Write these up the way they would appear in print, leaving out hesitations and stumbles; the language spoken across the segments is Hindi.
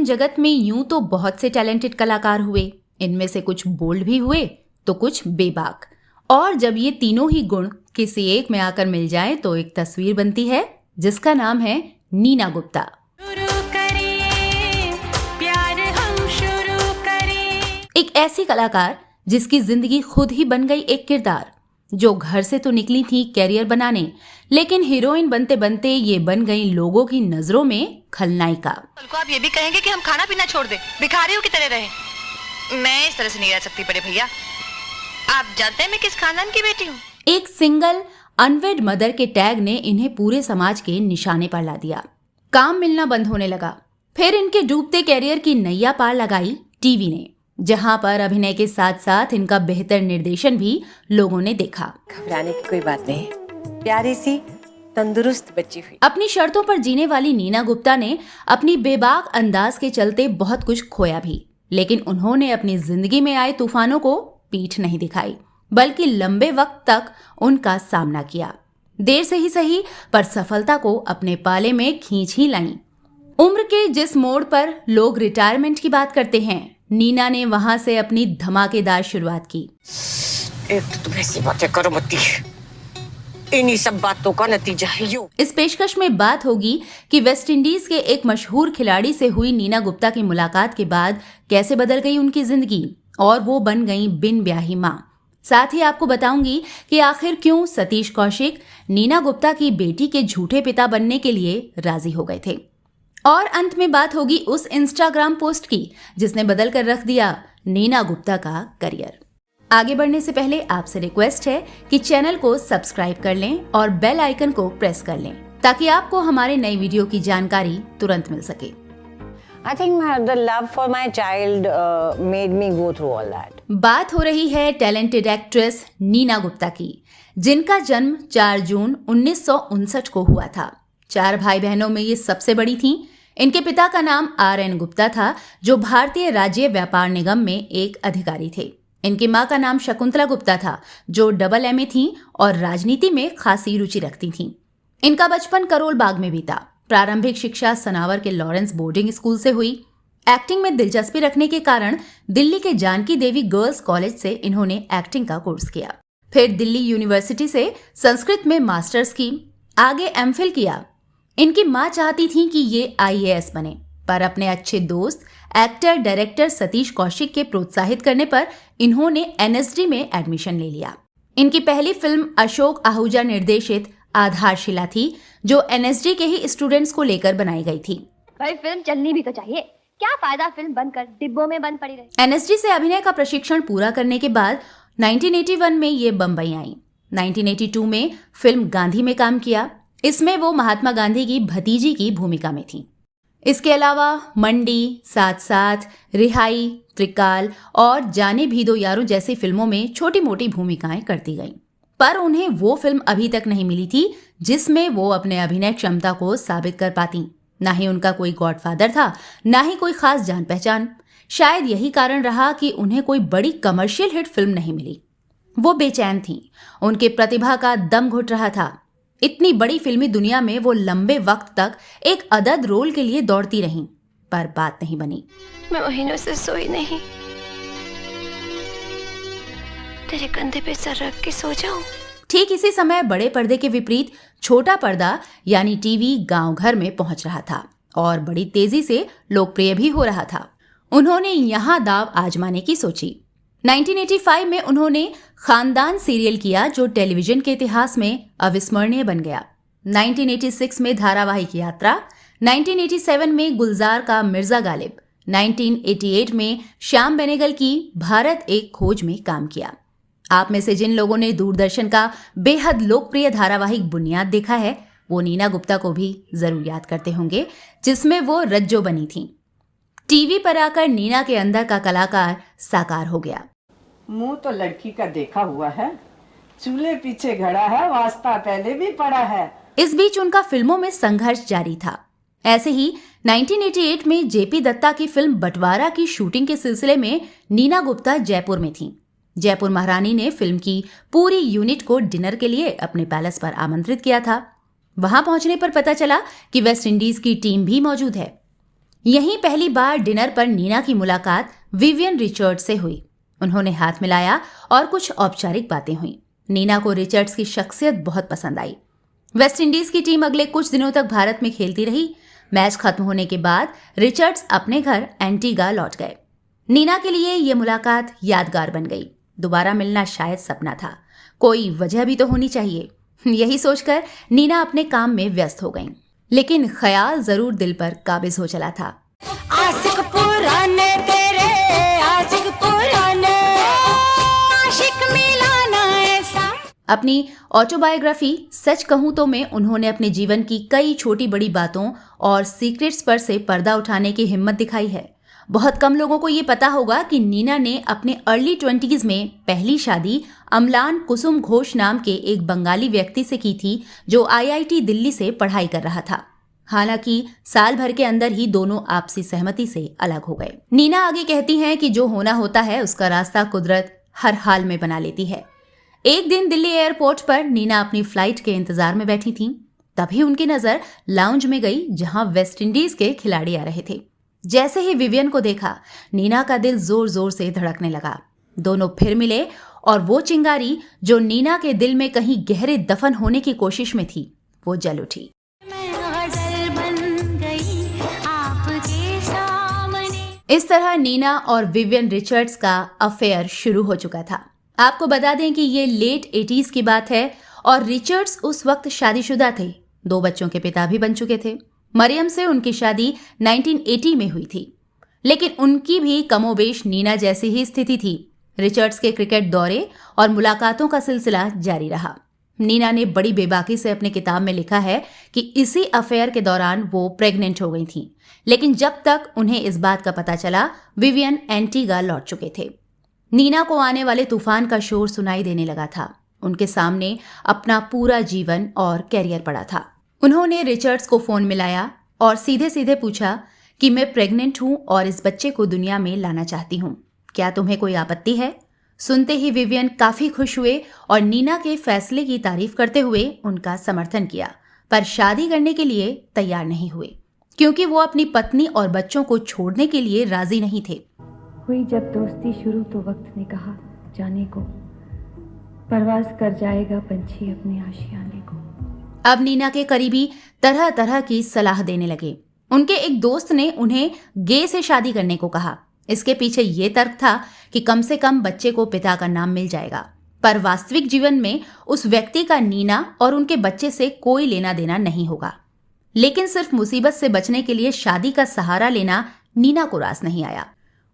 जगत में यूं तो बहुत से टैलेंटेड कलाकार हुए, इनमें से कुछ बोल्ड भी हुए तो कुछ बेबाक। और जब ये तीनों ही गुण किसी एक में आकर मिल जाए तो एक तस्वीर बनती है जिसका नाम है नीना गुप्ता। एक ऐसी कलाकार जिसकी जिंदगी खुद ही बन गई एक किरदार, जो घर से तो निकली थी कैरियर बनाने, लेकिन हीरोइन बनते बनते ये बन गई लोगों की नजरों में खलनायिका। को आप ये भी कहेंगे कि हम खाना पीना छोड़ दें, भिखारियों की तरह रहें। मैं इस तरह से नहीं रह सकती बड़े भैया। आप जानते हैं मैं किस खानदान की बेटी हूँ? एक सिंगल अनवेड मदर के टैग ने इन्हें पूरे समाज के निशाने पर ला दिया। काम मिलना बंद होने लगा। फिर इनके डूबते कैरियर की नैया पार लगाई टीवी ने, जहां पर अभिनय के साथ साथ इनका बेहतर निर्देशन भी लोगों ने देखा। घबराने की कोई बात नहीं, प्यारी सी तंदुरुस्त बच्ची हुई। अपनी शर्तों पर जीने वाली नीना गुप्ता ने अपनी बेबाक अंदाज के चलते बहुत कुछ खोया भी, लेकिन उन्होंने अपनी जिंदगी में आए तूफानों को पीठ नहीं दिखाई, बल्कि लंबे वक्त तक उनका सामना किया। देर से ही सही, पर सफलता को अपने पाले में खींच ही लाई। उम्र के जिस मोड़ पर लोग रिटायरमेंट की बात करते हैं, नीना ने वहां से अपनी धमाकेदार शुरुआत की। एक तो तुम ऐसी बातें करो मत, इन्हीं सब बातों का नतीजा है यूं। इस पेशकश में बात होगी कि वेस्ट इंडीज के एक मशहूर खिलाड़ी से हुई नीना गुप्ता की मुलाकात के बाद कैसे बदल गई उनकी जिंदगी और वो बन गई बिन ब्याही मां। साथ ही आपको बताऊंगी कि आखिर क्यों सतीश कौशिक नीना गुप्ता की बेटी के झूठे पिता बनने के लिए राजी हो गए थे। और अंत में बात होगी उस इंस्टाग्राम पोस्ट की जिसने बदल कर रख दिया नीना गुप्ता का करियर। आगे बढ़ने से पहले आपसे रिक्वेस्ट है कि चैनल को सब्सक्राइब कर लें और बेल आइकन को प्रेस कर लें ताकि आपको हमारे नई वीडियो की जानकारी तुरंत मिल सके। I think the love for my child made me go through all that. बात हो रही है टैलेंटेड एक्ट्रेस नीना गुप्ता की, जिनका जन्म 4 जून 1959 को हुआ था। 4 भाई बहनों में ये सबसे बड़ी थीं। इनके पिता का नाम RN गुप्ता था, जो भारतीय राज्य व्यापार निगम में एक अधिकारी थे। इनकी मां का नाम शकुंतला गुप्ता था, जो AA थीं और राजनीति में खासी रुचि रखती थीं। इनका बचपन करोल बाग में बीता। प्रारंभिक शिक्षा सनावर के लॉरेंस बोर्डिंग स्कूल से हुई। एक्टिंग में दिलचस्पी रखने के कारण दिल्ली के जानकी देवी गर्ल्स कॉलेज से इन्होंने एक्टिंग का कोर्स किया। फिर दिल्ली यूनिवर्सिटी से संस्कृत में मास्टर्स की, आगे MPhil किया। इनकी मां चाहती थी कि ये IAS बने, पर अपने अच्छे दोस्त एक्टर डायरेक्टर सतीश कौशिक के प्रोत्साहित करने पर इन्होंने NSD में एडमिशन ले लिया। इनकी पहली फिल्म अशोक आहूजा निर्देशित आधारशिला थी, जो NSD के ही स्टूडेंट्स को लेकर बनाई गई थी। भाई फिल्म चलनी भी तो चाहिए, क्या फायदा फिल्म बनकर डिब्बों में बंद पड़ी रही। NSD से अभिनय का प्रशिक्षण पूरा करने के बाद 1981 में ये बम्बई आई। 1982 में फिल्म गांधी में काम किया। इसमें वो महात्मा गांधी की भतीजी की भूमिका में थी। इसके अलावा मंडी, साथ साथ, रिहाई, त्रिकाल और जाने भी दो यारों जैसी फिल्मों में छोटी मोटी भूमिकाएं करती गईं। पर उन्हें वो फिल्म अभी तक नहीं मिली थी जिसमें वो अपने अभिनय क्षमता को साबित कर पाती। ना ही उनका कोई गॉडफादर था, ना ही कोई खास जान पहचान। शायद यही कारण रहा कि उन्हें कोई बड़ी कमर्शियल हिट फिल्म नहीं मिली। वो बेचैन थीं। उनके प्रतिभा का दम घुट रहा था। इतनी बड़ी फिल्मी दुनिया में वो लंबे वक्त तक एक अदद रोल के लिए दौड़ती रहीं, पर बात नहीं बनी। मैं महीनों से सोई नहीं, तेरे कंधे पे सर रख के सो जाऊं। ठीक इसी समय बड़े पर्दे के विपरीत छोटा पर्दा यानी टीवी गांव घर में पहुंच रहा था और बड़ी तेजी से लोकप्रिय भी हो रहा था। उन्होंने यहां दाव आजमाने की सोची। 1985 में उन्होंने खानदान सीरियल किया, जो टेलीविजन के इतिहास में अविस्मरणीय बन गया। 1986 में धारावाहिक यात्रा, 1987 में गुलजार का मिर्जा गालिब, 1988 में श्याम बेनेगल की भारत एक खोज में काम किया। आप में से जिन लोगों ने दूरदर्शन का बेहद लोकप्रिय धारावाहिक बुनियाद देखा है, वो नीना गुप्ता को भी जरूर याद करते होंगे, जिसमें वो रज्जो बनी थीं। टीवी पर आकर नीना के अंदर का कलाकार साकार हो गया। मुंह तो लड़की का देखा हुआ है, चूल्हे पीछे घड़ा है, वास्ता पहले भी पड़ा है। इस बीच उनका फिल्मों में संघर्ष जारी था। ऐसे ही 1988 में JP दत्ता की फिल्म बंटवारा की शूटिंग के सिलसिले में नीना गुप्ता जयपुर में थीं। जयपुर महारानी ने फिल्म की पूरी यूनिट को डिनर के लिए अपने पैलेस पर आमंत्रित किया था। वहां पहुंचने पर पता चला कि वेस्ट इंडीज की टीम भी मौजूद है। यहीं पहली बार डिनर पर नीना की मुलाकात विवियन रिचर्ड्स से हुई। उन्होंने हाथ मिलाया और कुछ औपचारिक बातें हुई। नीना को रिचर्ड्स की शख्सियत बहुत पसंद आई। वेस्ट इंडीज की टीम अगले कुछ दिनों तक भारत में खेलती रही। मैच खत्म होने के बाद रिचर्ड्स अपने घर एंटीगा लौट गए। नीना के लिए ये मुलाकात यादगार बन गई। दोबारा मिलना शायद सपना था, कोई वजह भी तो होनी चाहिए। यही सोचकर नीना अपने काम में व्यस्त हो गईं। लेकिन ख्याल जरूर दिल पर काबिज हो चला था। आशिक पुराने तेरे, आशिक पुराने, आशिक मिलाना ऐसा। अपनी ऑटोबायोग्राफी सच कहूं तो में उन्होंने अपने जीवन की कई छोटी बड़ी बातों और सीक्रेट्स पर से पर्दा उठाने की हिम्मत दिखाई है। बहुत कम लोगों को ये पता होगा कि नीना ने अपने अर्ली 20s में पहली शादी अमलान कुसुम घोष नाम के एक बंगाली व्यक्ति से की थी, जो IIT दिल्ली से पढ़ाई कर रहा था। हालांकि साल भर के अंदर ही दोनों आपसी सहमति से अलग हो गए। नीना आगे कहती हैं कि जो होना होता है उसका रास्ता कुदरत हर हाल में बना लेती है। एक दिन दिल्ली एयरपोर्ट पर नीना अपनी फ्लाइट के इंतजार में बैठी थीं। तभी उनकी नजर लाउंज में गई, जहां वेस्ट इंडीज के खिलाड़ी आ रहे थे। जैसे ही विवियन को देखा, नीना का दिल जोर जोर से धड़कने लगा। दोनों फिर मिले और वो चिंगारी जो नीना के दिल में कहीं गहरे दफन होने की कोशिश में थी, वो जल उठी। इस तरह नीना और विवियन रिचर्ड्स का अफेयर शुरू हो चुका था। आपको बता दें कि ये लेट 80s की बात है और रिचर्ड्स उस वक्त शादीशुदा थे। 2 बच्चों के पिता भी बन चुके थे। मरियम से उनकी शादी 1980 में हुई थी, लेकिन उनकी भी कमोबेश नीना जैसी ही स्थिति थी। रिचर्ड्स के क्रिकेट दौरे और मुलाकातों का सिलसिला जारी रहा। नीना ने बड़ी बेबाकी से अपनी किताब में लिखा है कि इसी अफेयर के दौरान वो प्रेग्नेंट हो गई थीं, लेकिन जब तक उन्हें इस बात का पता चला, विवियन एंटीगा लौट चुके थे। नीना को आने वाले तूफान का शोर सुनाई देने लगा था। उनके सामने अपना पूरा जीवन और कैरियर पड़ा था। उन्होंने रिचर्ड्स को फोन मिलाया और सीधे सीधे पूछा कि मैं प्रेग्नेंट हूं और इस बच्चे को दुनिया में लाना चाहती हूं, क्या तुम्हें कोई आपत्ति है? सुनते ही विवियन काफी खुश हुए और नीना के फैसले की तारीफ करते हुए उनका समर्थन किया, पर शादी करने के लिए तैयार नहीं हुए, क्योंकि वो अपनी पत्नी और बच्चों को छोड़ने के लिए राजी नहीं थे। हुई जब दोस्ती शुरू तो वक्त ने कहा जाने को, परवाज कर जाएगा पंछी अपने आशियाने को। अब नीना के करीबी तरह तरह की सलाह देने लगे। उनके एक दोस्त ने उन्हें गे से शादी करने को कहा। इसके पीछे ये तर्क था कि कम से कम बच्चे को पिता का नाम मिल जाएगा, पर वास्तविक जीवन में उस व्यक्ति का नीना और उनके बच्चे से कोई लेना देना नहीं होगा। लेकिन सिर्फ मुसीबत से बचने के लिए शादी का सहारा लेना नीना को रास नहीं आया।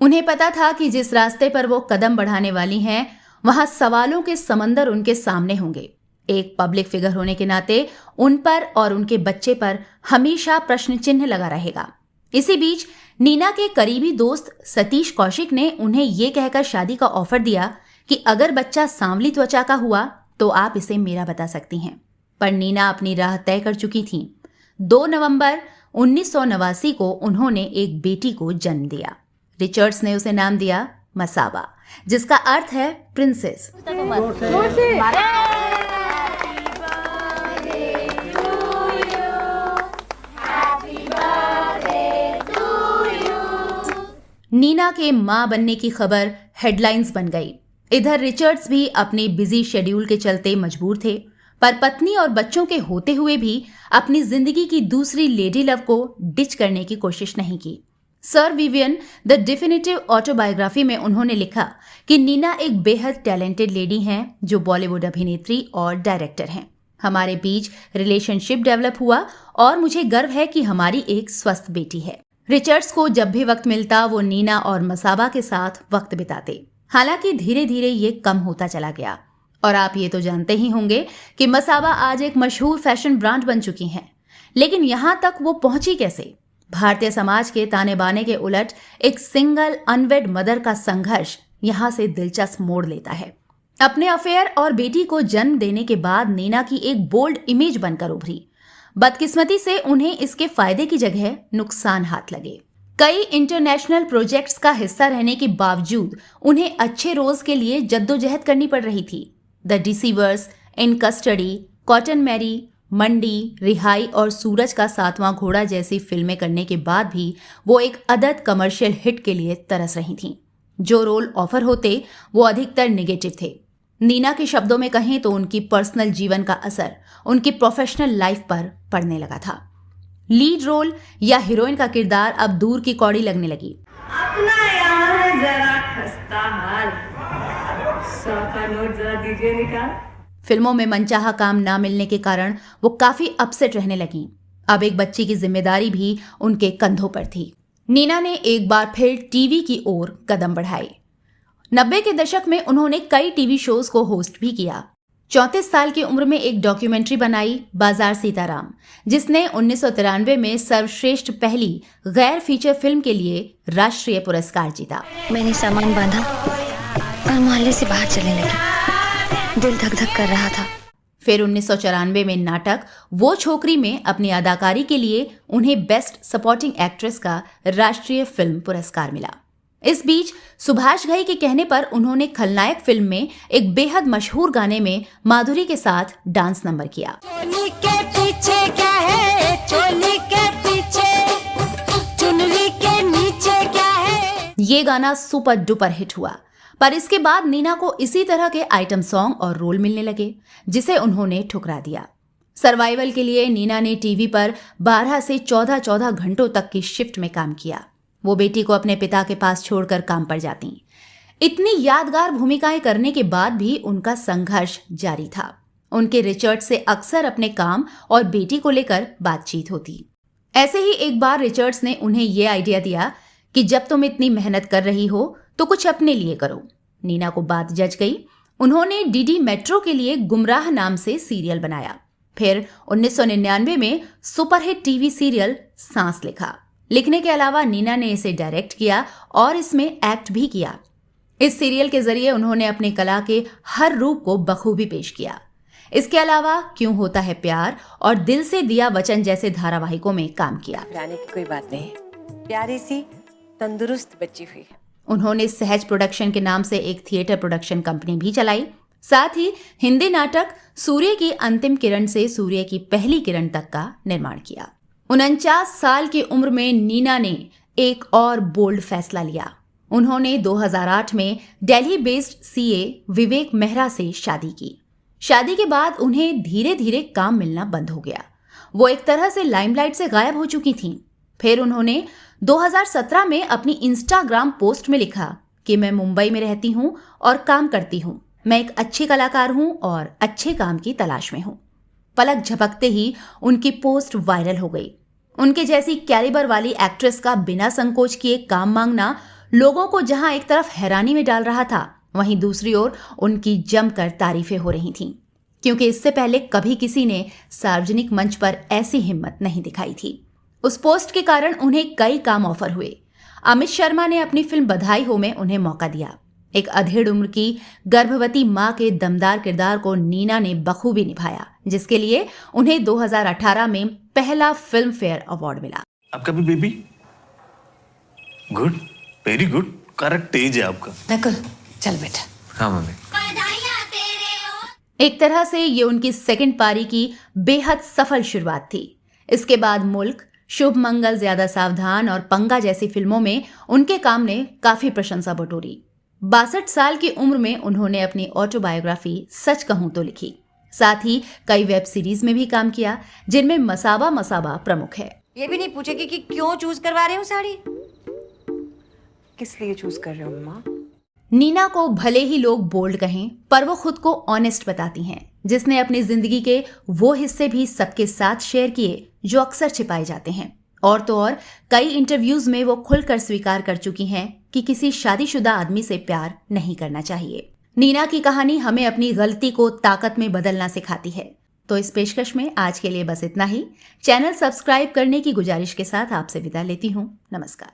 उन्हें पता था कि जिस रास्ते पर वो कदम बढ़ाने वाली हैं, वहां सवालों के समंदर उनके सामने होंगे। एक पब्लिक फिगर होने के नाते उन पर और उनके बच्चे पर हमेशा प्रश्न चिन्ह लगा रहेगा। इसी बीच नीना के करीबी दोस्त सतीश कौशिक ने उन्हें यह कहकर शादी का ऑफर दिया कि अगर बच्चा सांवली त्वचा का हुआ तो आप इसे मेरा बता सकती हैं। पर नीना अपनी राह तय कर चुकी थीं। 2 नवंबर 1989 को उन्होंने एक बेटी को जन्म दिया। रिचर्ड्स ने उसे नाम दिया मसाबा, जिसका अर्थ है प्रिंसेस। नीना के मां बनने की खबर हेडलाइंस बन गई। इधर रिचर्ड्स भी अपने बिजी शेड्यूल के चलते मजबूर थे, पर पत्नी और बच्चों के होते हुए भी अपनी जिंदगी की दूसरी लेडी लव को डिच करने की कोशिश नहीं की। Sir Vivian the definitive autobiography में उन्होंने लिखा कि नीना एक बेहद टैलेंटेड लेडी हैं जो बॉलीवुड अभिनेत्री और डायरेक्टर हैं। हमारे बीच रिलेशनशिप डेवलप हुआ और मुझे गर्व है कि हमारी एक स्वस्थ बेटी है। रिचर्ड्स को जब भी वक्त मिलता वो नीना और मसाबा के साथ वक्त बिताते। हालांकि धीरे धीरे ये कम होता चला गया और आप ये तो जानते ही होंगे कि मसाबा आज एक मशहूर फैशन ब्रांड बन चुकी हैं। लेकिन यहां तक वो पहुंची कैसे? भारतीय समाज के ताने बाने के उलट एक सिंगल अनवेड मदर का संघर्ष यहां से दिलचस्प मोड़ लेता है। अपने अफेयर और बेटी को जन्म देने के बाद नीना की एक बोल्ड इमेज बनकर उभरी। बदकिस्मती से उन्हें इसके फायदे की जगह नुकसान हाथ लगे। कई इंटरनेशनल प्रोजेक्ट्स का हिस्सा रहने के बावजूद उन्हें अच्छे रोल्स के लिए जद्दोजहद करनी पड़ रही थी। The deceivers, in custody, cotton Mary, Mandi, Rihaee और सूरज का 7वां घोड़ा जैसी फिल्में करने के बाद भी वो एक अदद कमर्शियल हिट के लिए तरस रही थीं। जो रोल ऑफर होते वो अधिकतर नेगेटिव थे। नीना के शब्दों में कहें तो उनकी पर्सनल जीवन का असर उनकी प्रोफेशनल लाइफ पर पड़ने लगा था। लीड रोल या हीरोइन का किरदार अब दूर की कौड़ी लगने लगी। अपना यार जरा खस्ता हाल, 100 का नोट जरा दीजिए निकाल। फिल्मों में मनचाहा काम ना मिलने के कारण वो काफी अपसेट रहने लगीं। अब एक बच्ची की जिम्मेदारी भी उनके कंधों पर थी। नीना ने एक बार फिर टीवी की ओर कदम बढ़ाए। 90 के दशक में उन्होंने कई टीवी शोज को होस्ट भी किया। 34 साल की उम्र में एक डॉक्यूमेंट्री बनाई बाजार सीताराम, जिसने 1993 में सर्वश्रेष्ठ पहली गैर फीचर फिल्म के लिए राष्ट्रीय पुरस्कार जीता। मैंने सामान बांधा और मोहल्ले से बाहर चलने लगी। दिल धक धक कर रहा था। फिर 1994 में नाटक वो छोकरी में अपनी अदाकारी के लिए उन्हें बेस्ट सपोर्टिंग एक्ट्रेस का राष्ट्रीय फिल्म पुरस्कार मिला। इस बीच सुभाष घई के कहने पर उन्होंने खलनायक फिल्म में एक बेहद मशहूर गाने में माधुरी के साथ डांस नंबर किया। चोली के पीछे क्या है, चोली के पीछे, चुनरी के नीचे क्या है। ये गाना सुपर डुपर हिट हुआ, पर इसके बाद नीना को इसी तरह के आइटम सॉन्ग और रोल मिलने लगे, जिसे उन्होंने ठुकरा दिया। सर्वाइवल के लिए नीना ने टीवी पर 12 से 14 घंटों तक की शिफ्ट में काम किया। वो बेटी को अपने पिता के पास छोड़कर काम पर जाती। इतनी यादगार भूमिकाएं करने के बाद भी उनका संघर्ष जारी था। उनके रिचर्ड से अक्सर अपने काम और बेटी को लेकर बातचीत होती। ऐसे ही एक बार रिचर्ड्स ने उन्हें यह आइडिया दिया कि जब तुम इतनी मेहनत कर रही हो तो कुछ अपने लिए करो। नीना को बात जच गई। उन्होंने डीडी मेट्रो के लिए गुमराह नाम से सीरियल बनाया। फिर 1999 में सुपरहिट टीवी सीरियल सांस लिखा। लिखने के अलावा नीना ने इसे डायरेक्ट किया और इसमें एक्ट भी किया। इस सीरियल के जरिए उन्होंने अपनी कला के हर रूप को बखूबी पेश किया। इसके अलावा क्यों होता है प्यार और दिल से दिया वचन जैसे धारावाहिकों में काम किया। घबराने की कोई बात नहीं, प्यारी सी तंदुरुस्त बच्ची हुई। उन्होंने सहज प्रोडक्शन के नाम से एक थिएटर प्रोडक्शन कंपनी भी चलाई। साथ ही हिंदी नाटक सूर्य की अंतिम किरण से सूर्य की पहली किरण तक का निर्माण किया। 49 साल की उम्र में नीना ने एक और बोल्ड फैसला लिया। उन्होंने 2008 में दिल्ली बेस्ड सीए विवेक मेहरा से शादी की। शादी के बाद उन्हें धीरे धीरे काम मिलना बंद हो गया। वो एक तरह से लाइमलाइट से गायब हो चुकी थीं। फिर उन्होंने 2017 में अपनी इंस्टाग्राम पोस्ट में लिखा कि मैं मुंबई में रहती हूँ और काम करती हूँ। मैं एक अच्छी कलाकार हूँ और अच्छे काम की तलाश में हूँ। पलक झपकते ही उनकी पोस्ट वायरल हो गई। उनके जैसी कैलिबर वाली एक्ट्रेस का बिना संकोच किए काम मांगना लोगों को जहां एक तरफ हैरानी में डाल रहा था, वहीं दूसरी ओर उनकी जमकर तारीफें हो रही थीं, क्योंकि इससे पहले कभी किसी ने सार्वजनिक मंच पर ऐसी हिम्मत नहीं दिखाई थी। उस पोस्ट के कारण उन्हें कई काम ऑफर हुए। अमित शर्मा ने अपनी फिल्म बधाई हो में उन्हें मौका दिया। एक अधेड़ उम्र की गर्भवती मां के दमदार किरदार को नीना ने बखूबी निभाया, जिसके लिए उन्हें 2018 में पहला फिल्म फेयर अवार्ड मिला। आपका भी baby good, very good, correct age है आपका। नकुल चल बेटा। हाँ मम्मी। एक तरह से ये उनकी सेकंड पारी की बेहद सफल शुरुआत थी। इसके बाद मुल्क, शुभ मंगल, ज्यादा सावधान और पंगा जैसी फिल्मों में उनके काम ने काफी प्रशंसा बटोरी। 62 साल की उम्र में उन्होंने अपनी ऑटोबायोग्राफी सच कहूं तो लिखी। साथ ही कई वेब सीरीज में भी काम किया, जिनमें मसाबा मसाबा प्रमुख है। ये भी नहीं पूछेगी कि क्यों चूज करवा रहे हो साड़ी, किस लिए चूज कर रहे हो मम्मा। नीना को भले ही लोग बोल्ड कहें, पर वो खुद को ऑनेस्ट बताती हैं, जिसने अपनी जिंदगी के वो हिस्से भी सबके साथ शेयर किए जो अक्सर छिपाए जाते हैं। और तो और कई इंटरव्यूज में वो खुलकर स्वीकार कर चुकी हैं कि किसी शादीशुदा आदमी से प्यार नहीं करना चाहिए। नीना की कहानी हमें अपनी गलती को ताकत में बदलना सिखाती है। तो इस पेशकश में आज के लिए बस इतना ही। चैनल सब्सक्राइब करने की गुजारिश के साथ आपसे विदा लेती हूँ। नमस्कार।